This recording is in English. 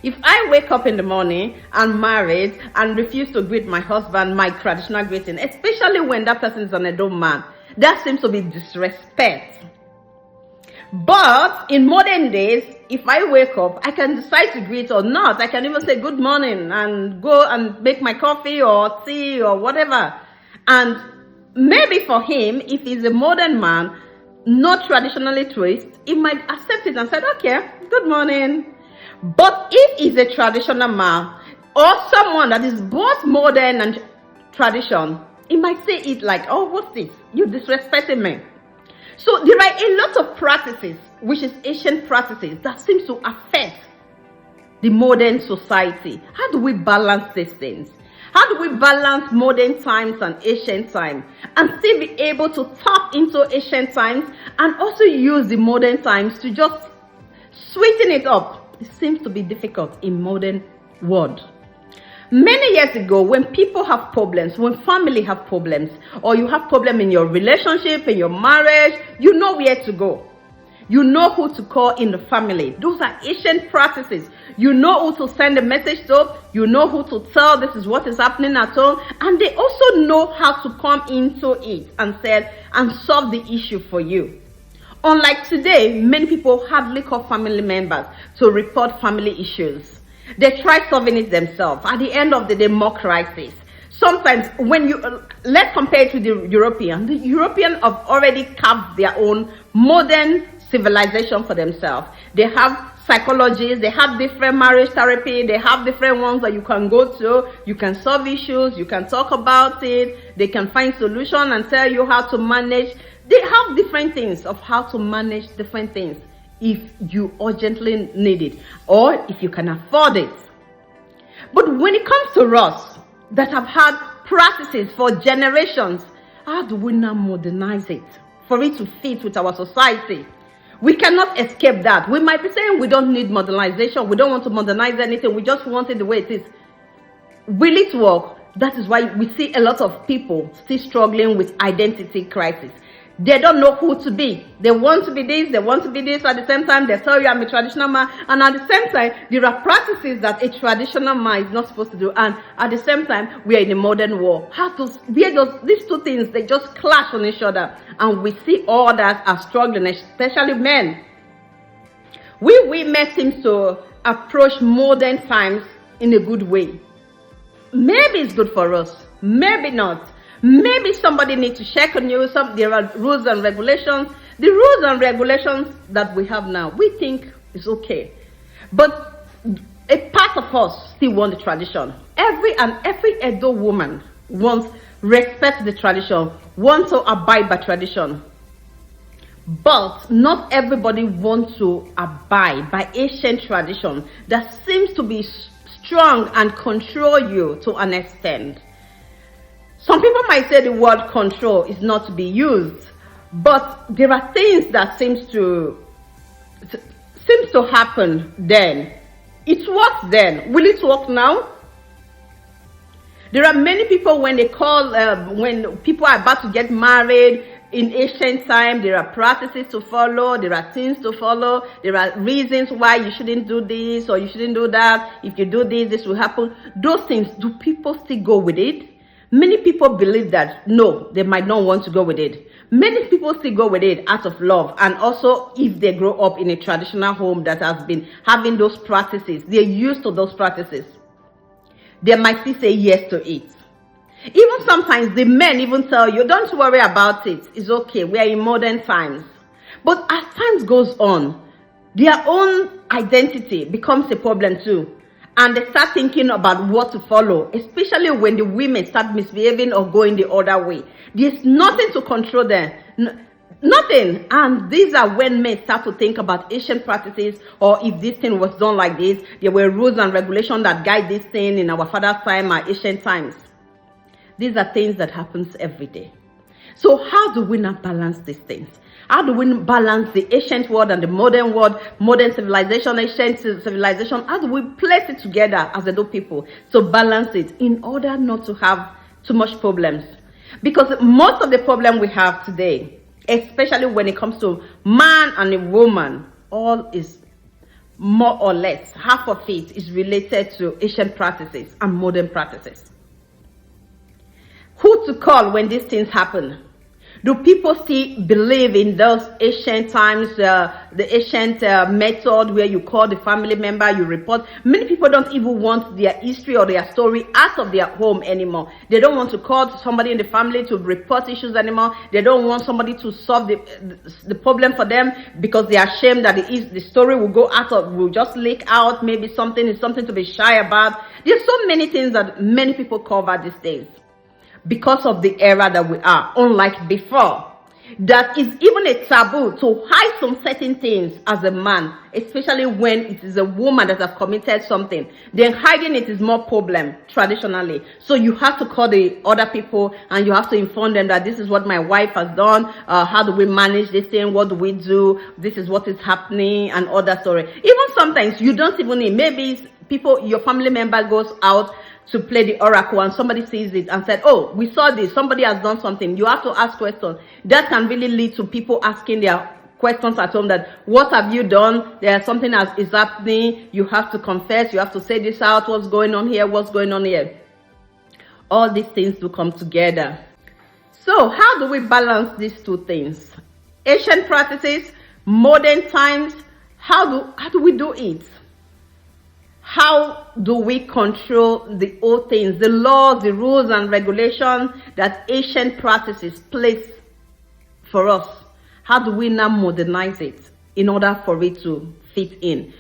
If I wake up in the morning and married and refuse to greet my husband my traditional greeting, especially when that person is an adult man, that seems to be disrespect. But in modern days, if I wake up, I can decide to greet or not. I can even say good morning and go and make my coffee or tea or whatever. And maybe for him, if he's a modern man, not traditionally trained, he might accept it and say, okay, good morning. But if he's a traditional man or someone that is both modern and tradition, he might say it like, oh, what's this? You're disrespecting me. So there are a lot of practices, which is ancient practices, that seems to affect the modern society. How do we balance these things? How do we balance modern times and ancient times and still be able to tap into ancient times and also use the modern times to just sweeten it up? It seems to be difficult in modern world. Many years ago, when people have problems, when family have problems, or you have problem in your relationship, in your marriage, you know where to go. You know who to call in the family. Those are ancient practices. You know who to send a message to. You know who to tell this is what is happening at home. And they also know how to come into it and solve the issue for you. Unlike today, many people hardly call family members to report family issues. They try solving it themselves. At the end of the day, more crisis. Sometimes when let's compare it to the European have already carved their own modern civilization for themselves. They have psychologists, they have different marriage therapy, they have different ones that you can go to. You can solve issues, you can talk about it, they can find solution and tell you how to manage. They have different things of how to manage different things if you urgently need it or if you can afford it. But when it comes to us that have had practices for generations, how do we now modernize it for it to fit with our society? We cannot escape that. We might be saying we don't need modernization, we don't want to modernize anything, we just want it the way it is. Will it work? That is why we see a lot of people still struggling with identity crisis. They don't know who to be. They want to be this, they want to be this. At the same time, they tell you I'm a traditional man. And at the same time, there are practices that a traditional man is not supposed to do. And at the same time, we are in a modern world. These two things, they just clash on each other. And we see others are struggling, especially men. We women seem to approach modern times in a good way. Maybe it's good for us, maybe not. Maybe somebody needs to check on you. There are rules and regulations. The rules and regulations that we have now, we think is okay. But a part of us still want the tradition. Every Edo woman wants respect the tradition, wants to abide by tradition. But not everybody wants to abide by ancient tradition that seems to be strong and control you to an extent. Some people might say the word control is not to be used, but there are things that seems to happen then. It works then. Will it work now? There are many people when people are about to get married in ancient time, there are practices to follow, there are things to follow, there are reasons why you shouldn't do this or you shouldn't do that. If you do this, this will happen. Those things, do people still go with it? Many people believe that no, they might not want to go with it. Many people still go with it out of love, and also if they grow up in a traditional home that has been having those practices, they're used to those practices, they might still say yes to it. Even sometimes the men even tell you, don't worry about it, it's okay, we are in modern times. But as time goes on, their own identity becomes a problem too. And they start thinking about what to follow, especially when the women start misbehaving or going the other way. There's nothing to control them. Nothing. And these are when men start to think about ancient practices, or if this thing was done like this, there were rules and regulations that guide this thing in our father's time or ancient times. These are things that happens every day. So how do we now balance these things? How do we balance the ancient world and the modern world, modern civilization, ancient civilization? How do we place it together as Edo people to balance it in order not to have too much problems? Because most of the problem we have today, especially when it comes to man and a woman, all is more or less, half of it is related to ancient practices and modern practices. Who to call when these things happen? Do people still believe in those ancient times, the ancient method where you call the family member, you report? Many people don't even want their history or their story out of their home anymore. They don't want to call somebody in the family to report issues anymore. They don't want somebody to solve the problem for them because they are ashamed that the story will just leak out. Maybe something is something to be shy about. There's so many things that many people cover these days, because of the era that we are, unlike before, that is even a taboo to hide some certain things as a man, especially when it is a woman that has committed something. Then hiding it is more problem traditionally. So you have to call the other people and you have to inform them that this is what my wife has done. How do we manage this thing? What do we do? This is what is happening and all that story. Even sometimes you don't even need, maybe your family member goes out to play the oracle and somebody sees it and said, oh, we saw this, somebody has done something. You have to ask questions. That can really lead to people asking their questions at home, that what have you done? There's something that is happening. You have to confess. You have to say this out. What's going on here? What's going on here? All these things do come together. So how do we balance these two things? Ancient practices, modern times. How do we do it? How do we control the old things, the laws, the rules and regulations that ancient practices place for us? How do we now modernize it in order for it to fit in?